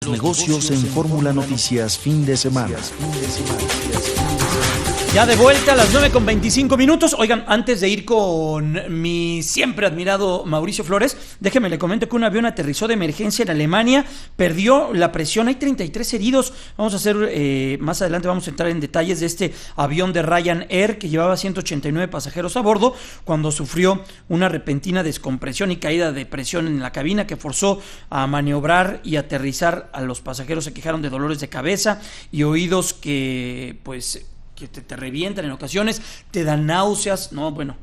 Negocios en Fórmula Noticias, fin de semana. Ya de vuelta a las 9:25. Oigan, antes de ir con mi siempre admirado Mauricio Flores, déjeme le comento que un avión aterrizó de emergencia en Alemania, perdió la presión, hay 33 heridos. Vamos a hacer, más adelante vamos a entrar en detalles de este avión de Ryanair que llevaba 189 pasajeros a bordo cuando sufrió una repentina descompresión y caída de presión en la cabina que forzó a maniobrar y aterrizar a los pasajeros. Se quejaron de dolores de cabeza y oídos que te revientan en ocasiones, te dan náuseas. No, bueno,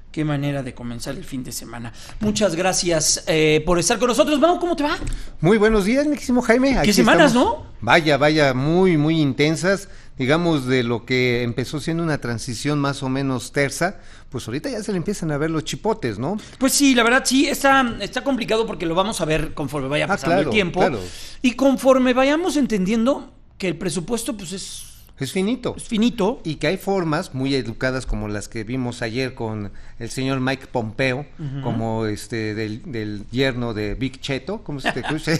qué manera de comenzar el fin de semana. Muchas gracias por estar con nosotros. Vamos, ¿cómo te va? Muy buenos días, mi querísimo Jaime. Aquí ¿qué semanas, estamos, no? Vaya, muy intensas. Digamos, de lo que empezó siendo una transición más o menos tersa, pues ahorita ya se le empiezan a ver los chipotes, ¿no? Pues sí, la verdad sí, está complicado porque lo vamos a ver conforme vaya pasando el tiempo. Claro. Y conforme vayamos entendiendo que el presupuesto pues es finito. Es finito. Y que hay formas muy educadas como las que vimos ayer con el señor Mike Pompeo, como del yerno de Big Cheto, ¿cómo se te escucha?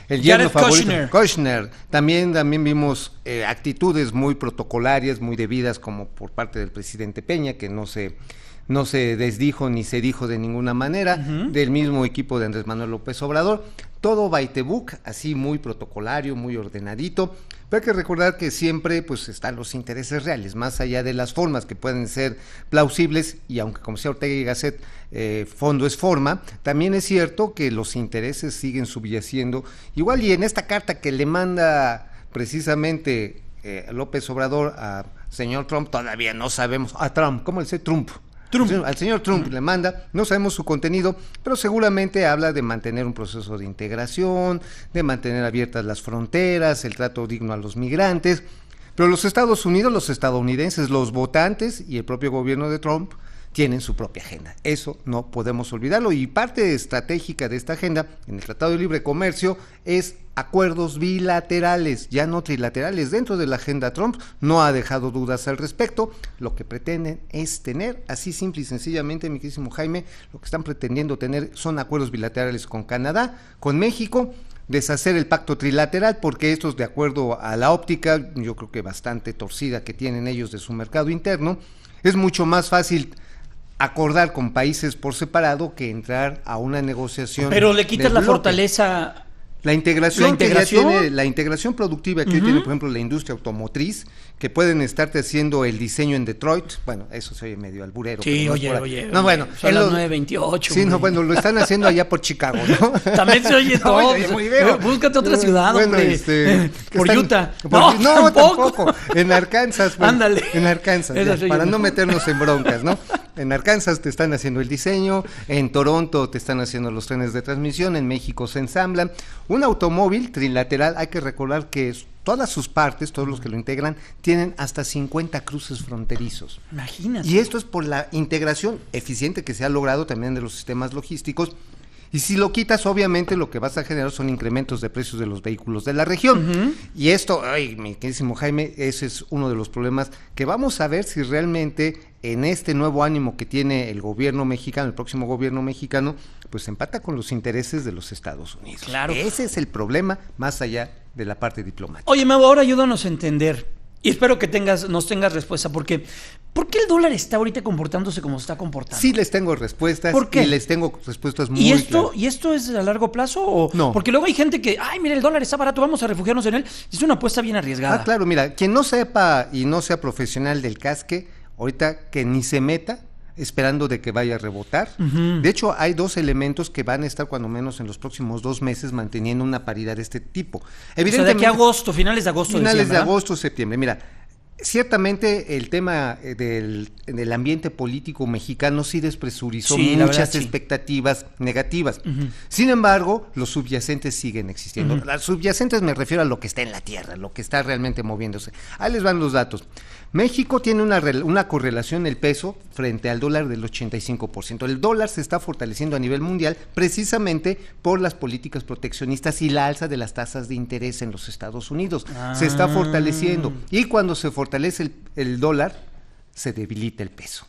El yerno favorito. Kushner. También vimos actitudes muy protocolarias, muy debidas, como por parte del presidente Peña, que no se desdijo ni se dijo de ninguna manera, del mismo equipo de Andrés Manuel López Obrador. Todo by the book, así muy protocolario, muy ordenadito. Pero hay que recordar que siempre pues están los intereses reales, más allá de las formas que pueden ser plausibles, y aunque como decía Ortega y Gasset, fondo es forma, también es cierto que los intereses siguen subyaciendo. Igual y en esta carta que le manda precisamente López Obrador a señor Trump, todavía no sabemos, a Trump, ¿cómo dice Trump? Al señor Trump le manda, no sabemos su contenido, pero seguramente habla de mantener un proceso de integración, de mantener abiertas las fronteras, el trato digno a los migrantes, pero los Estados Unidos, los estadounidenses, los votantes y el propio gobierno de Trump tienen su propia agenda. Eso no podemos olvidarlo, y parte estratégica de esta agenda en el Tratado de Libre Comercio es acuerdos bilaterales, ya no trilaterales. Dentro de la agenda Trump no ha dejado dudas al respecto. Lo que pretenden es tener, así simple y sencillamente, mi queridísimo Jaime, lo que están pretendiendo tener son acuerdos bilaterales con Canadá, con México, deshacer el pacto trilateral, porque estos, de acuerdo a la óptica, yo creo que bastante torcida que tienen ellos de su mercado interno, es mucho más fácil acordar con países por separado que entrar a una negociación. Pero le quitas la fortaleza. La integración que ya tiene, la integración productiva que hoy tiene, por ejemplo, la industria automotriz, que pueden estarte haciendo el diseño en Detroit. Bueno, eso se oye medio alburero. Sí, oye. No, bueno. Son las 9:28. Sí, no, bueno, lo están haciendo allá por Chicago, ¿no? También se oye todo. Oye, muy bien. Búscate otra ciudad, bueno, hombre. Por Utah. No, tampoco. En Arkansas. Bueno, ándale. En Arkansas, ya, para no meternos en broncas, ¿no? En Arkansas te están haciendo el diseño, en Toronto te están haciendo los trenes de transmisión, en México se ensamblan. Un automóvil trilateral, hay que recordar que todas sus partes, todos los que lo integran, tienen hasta 50 cruces fronterizos. Imagínate. Y esto es por la integración eficiente que se ha logrado también de los sistemas logísticos. Y si lo quitas, obviamente lo que vas a generar son incrementos de precios de los vehículos de la región. Y esto, ay, mi queridísimo Jaime, ese es uno de los problemas que vamos a ver si realmente en este nuevo ánimo que tiene el gobierno mexicano, el próximo gobierno mexicano, pues empata con los intereses de los Estados Unidos. Claro. Ese es el problema, más allá de la parte diplomática. Oye, Mau, ahora ayúdanos a entender, y espero que nos tengas respuesta, porque ¿por qué el dólar está ahorita comportándose como se está comportando? Sí les tengo respuestas. ¿Por qué? Y les tengo respuestas muy claras. ¿Y esto es a largo plazo? ¿O? No. Porque luego hay gente que, ay, mira, el dólar está barato, vamos a refugiarnos en él. Es una apuesta bien arriesgada. Ah, claro, mira, quien no sepa y no sea profesional del casque, ahorita que ni se meta esperando de que vaya a rebotar. De hecho, hay dos elementos que van a estar cuando menos en los próximos 2 meses manteniendo una paridad de este tipo. Evidentemente, o sea, de aquí a agosto, finales de agosto. Finales de agosto, septiembre. Mira, ciertamente el tema del ambiente político mexicano sí despresurizó muchas expectativas negativas. Sin embargo, los subyacentes siguen existiendo. Las subyacentes me refiero a lo que está en la tierra, lo que está realmente moviéndose. Ahí les van los datos. México tiene una correlación del peso frente al dólar del 85%. El dólar se está fortaleciendo a nivel mundial precisamente por las políticas proteccionistas y la alza de las tasas de interés en los Estados Unidos. Se está fortaleciendo, y cuando se fortalece el dólar, se debilita el peso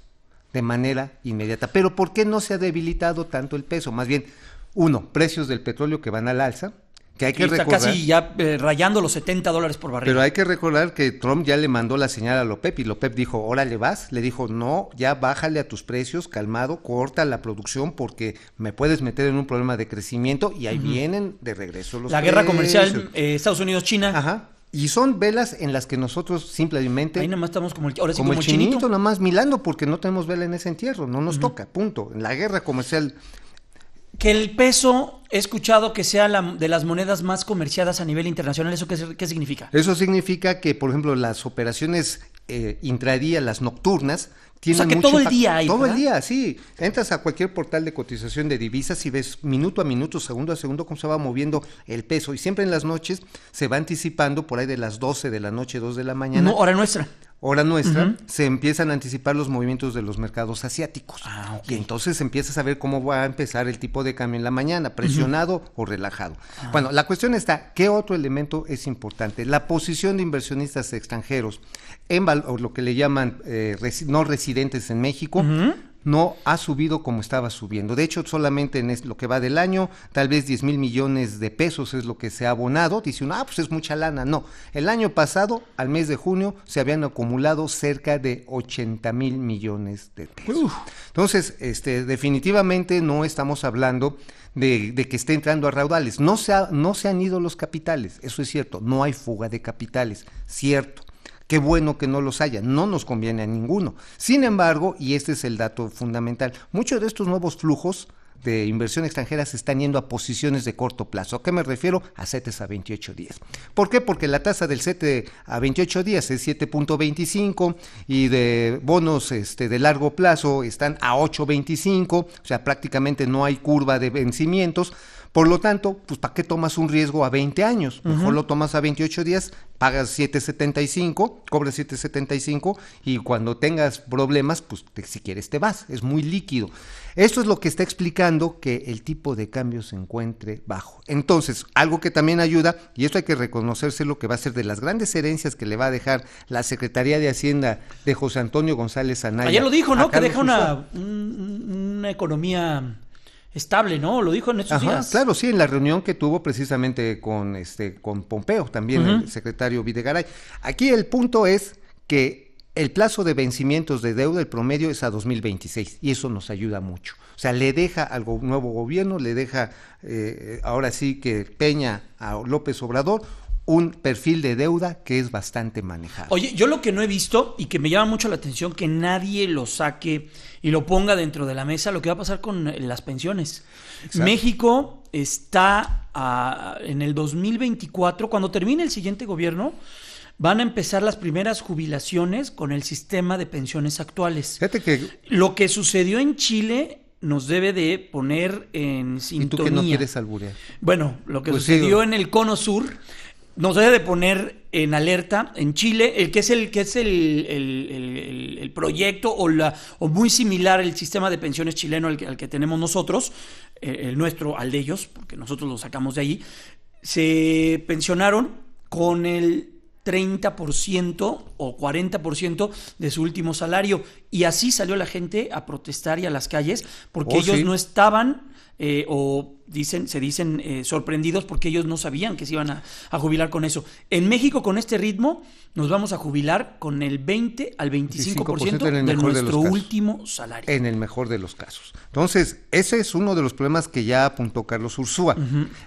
de manera inmediata. Pero ¿por qué no se ha debilitado tanto el peso? Más bien, uno, precios del petróleo que van al alza, Que hay que está recordar, casi ya rayando los $70 por barril. pero hay que recordar que Trump ya le mandó la señal a López y López dijo, órale vas, le dijo, no, ya bájale a tus precios, calmado, corta la producción porque me puedes meter en un problema de crecimiento y ahí vienen de regreso los la precios. guerra comercial Estados Unidos-China. Ajá. Y son velas en las que nosotros simplemente... Ahí nada más estamos como el chinito, nada más milando porque no tenemos vela en ese entierro, no nos toca, punto. En la guerra comercial... Que el peso, he escuchado que sea de las monedas más comerciadas a nivel internacional. ¿Eso qué significa? Eso significa que, por ejemplo, las operaciones intradía, las nocturnas, tienen o sea, que mucho todo el día hay, todo ¿verdad? el día, sí. Entras a cualquier portal de cotización de divisas y ves minuto a minuto, segundo a segundo, cómo se va moviendo el peso. Y siempre en las noches se va anticipando, por ahí de las 12 de la noche, 2 de la mañana. No, hora nuestra. Se empiezan a anticipar los movimientos de los mercados asiáticos. Y entonces empiezas a ver cómo va a empezar el tipo de cambio en la mañana, presionado o relajado. Bueno, la cuestión está, ¿qué otro elemento es importante? La posición de inversionistas extranjeros en lo que le llaman no residentes en México, no ha subido como estaba subiendo. De hecho, solamente en lo que va del año, tal vez 10,000 millones de pesos es lo que se ha abonado. Dice uno, pues es mucha lana. No, el año pasado, al mes de junio, se habían acumulado cerca de 80,000 millones de pesos. Entonces, definitivamente no estamos hablando de que esté entrando a raudales. No se han ido los capitales, eso es cierto, no hay fuga de capitales, cierto. Qué bueno que no los haya, no nos conviene a ninguno. Sin embargo, y este es el dato fundamental, muchos de estos nuevos flujos de inversión extranjera se están yendo a posiciones de corto plazo. ¿A qué me refiero? A CETES a 28 días. ¿Por qué? Porque la tasa del CETE a 28 días es 7.25 y de bonos de largo plazo están a 8.25, o sea, prácticamente no hay curva de vencimientos. Por lo tanto, pues ¿para qué tomas un riesgo a 20 años? Mejor lo tomas a 28 días, pagas 7.75, cobras 7.75 y cuando tengas problemas, pues si quieres te vas, es muy líquido. Esto es lo que está explicando que el tipo de cambio se encuentre bajo. Entonces, algo que también ayuda, y esto hay que reconocérselo, que va a ser de las grandes herencias que le va a dejar la Secretaría de Hacienda de José Antonio González Anaya. Ayer lo dijo, ¿no? Que Carlos deja una economía estable, ¿no? Lo dijo en estos días. Claro, sí, en la reunión que tuvo precisamente con Pompeo, también el secretario Videgaray. Aquí el punto es que el plazo de vencimientos de deuda, el promedio es a 2026, y eso nos ayuda mucho. O sea, le deja al nuevo gobierno, le deja ahora sí que Peña a López Obrador un perfil de deuda que es bastante manejable. Oye, yo lo que no he visto y que me llama mucho la atención, que nadie lo saque y lo ponga dentro de la mesa, lo que va a pasar con las pensiones. Exacto. México está en el 2024, cuando termine el siguiente gobierno, van a empezar las primeras jubilaciones con el sistema de pensiones actuales. Fíjate que lo que sucedió en Chile nos debe de poner en sintonía. ¿Y tú que no quieres alburear? Bueno, lo que sucedió en el Cono Sur nos debe de poner en alerta en Chile, el proyecto o muy similar el sistema de pensiones chileno al que tenemos nosotros, el nuestro al de ellos, porque nosotros lo sacamos de ahí. Se pensionaron con el 30% o 40% de su último salario, y así salió la gente a protestar y a las calles porque ellos no estaban se dicen sorprendidos porque ellos no sabían que se iban a jubilar con eso. En México, con este ritmo, nos vamos a jubilar con el 20 al 25% de nuestro último salario. En el mejor de los casos. Entonces, ese es uno de los problemas que ya apuntó Carlos Ursúa.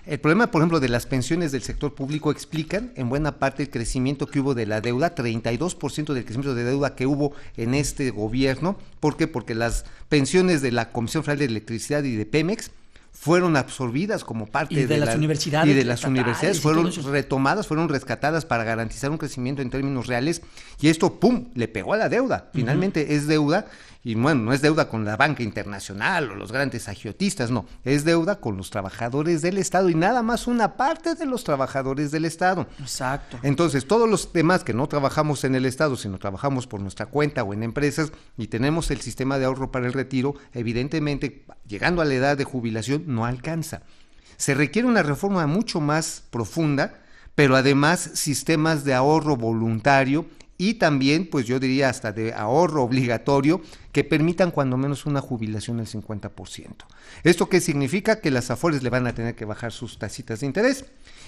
El problema, por ejemplo, de las pensiones del sector público explican en buena parte el crecimiento que hubo de la deuda, 32% del crecimiento de deuda que hubo en este gobierno. ¿Por qué? Porque las pensiones de la Comisión Federal de Electricidad y de Pemex fueron absorbidas como parte de las universidades. Y de las universidades fueron retomadas, fueron rescatadas para garantizar un crecimiento en términos reales, y esto, ¡pum!, le pegó a la deuda. Finalmente es deuda, y bueno, no es deuda con la banca internacional o los grandes agiotistas, no, es deuda con los trabajadores del Estado, y nada más una parte de los trabajadores del Estado. Exacto. Entonces, todos los demás que no trabajamos en el Estado, sino trabajamos por nuestra cuenta o en empresas, y tenemos el sistema de ahorro para el retiro, evidentemente, llegando a la edad de jubilación, no alcanza. Se requiere una reforma mucho más profunda, pero además sistemas de ahorro voluntario y también, pues yo diría hasta de ahorro obligatorio, que permitan cuando menos una jubilación del 50%. ¿Esto qué significa? Que las Afores le van a tener que bajar sus tasitas de interés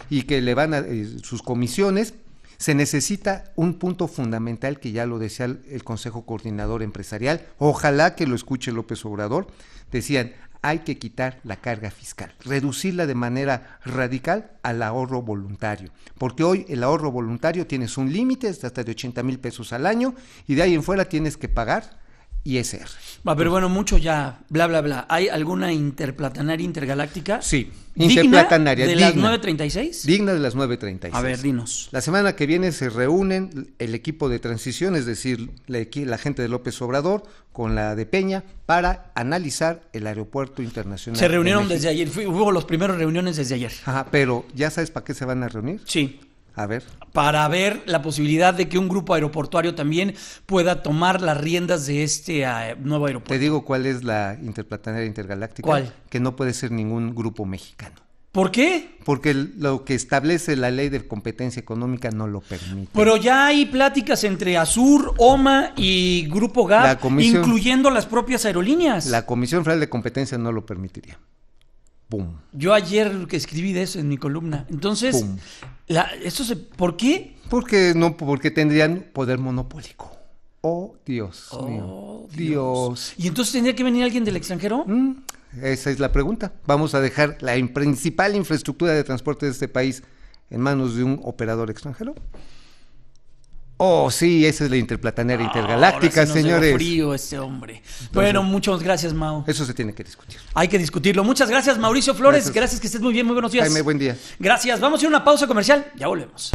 y que le van a sus comisiones. Se necesita un punto fundamental que ya lo decía el Consejo Coordinador Empresarial, ojalá que lo escuche López Obrador, decían, hay que quitar la carga fiscal, reducirla de manera radical al ahorro voluntario, porque hoy el ahorro voluntario tienes un límite hasta de 80,000 pesos al año y de ahí en fuera tienes que pagar ISR. Pero bueno, mucho ya, bla, bla, bla. ¿Hay alguna interplatanaria intergaláctica? Sí, interplatanaria. ¿Digna de las 9:36? Digna de las 9:36. A ver, dinos. La semana que viene se reúnen el equipo de transición, es decir, la gente de López Obrador con la de Peña, para analizar el aeropuerto internacional. Se reunieron desde ayer, hubo los primeros reuniones desde ayer. Ajá, pero ¿ya sabes para qué se van a reunir? Sí. A ver. Para ver la posibilidad de que un grupo aeroportuario también pueda tomar las riendas de este nuevo aeropuerto. Te digo cuál es la interplatanaria intergaláctica. ¿Cuál? Que no puede ser ningún grupo mexicano. ¿Por qué? Porque lo que establece la ley de competencia económica no lo permite. Pero ya hay pláticas entre Azur, OMA y Grupo GAP, incluyendo las propias aerolíneas. La Comisión Federal de Competencia no lo permitiría. ¡Pum! Yo ayer que escribí de eso en mi columna. Entonces, ¿por qué? Porque tendrían poder monopólico. Oh, Dios mío. Dios. ¿Y entonces tendría que venir alguien del extranjero? Esa es la pregunta. Vamos a dejar la principal infraestructura de transporte de este país en manos de un operador extranjero. Oh, sí, esa es la interplatanaria intergaláctica, ahora sí señores. Frío este hombre. Entonces, bueno, muchas gracias, Mau. Eso se tiene que discutir. Hay que discutirlo. Muchas gracias, Mauricio Flores. Gracias que estés muy bien. Muy buenos días. Jaime, buen día. Gracias. Vamos a ir a una pausa comercial. Ya volvemos.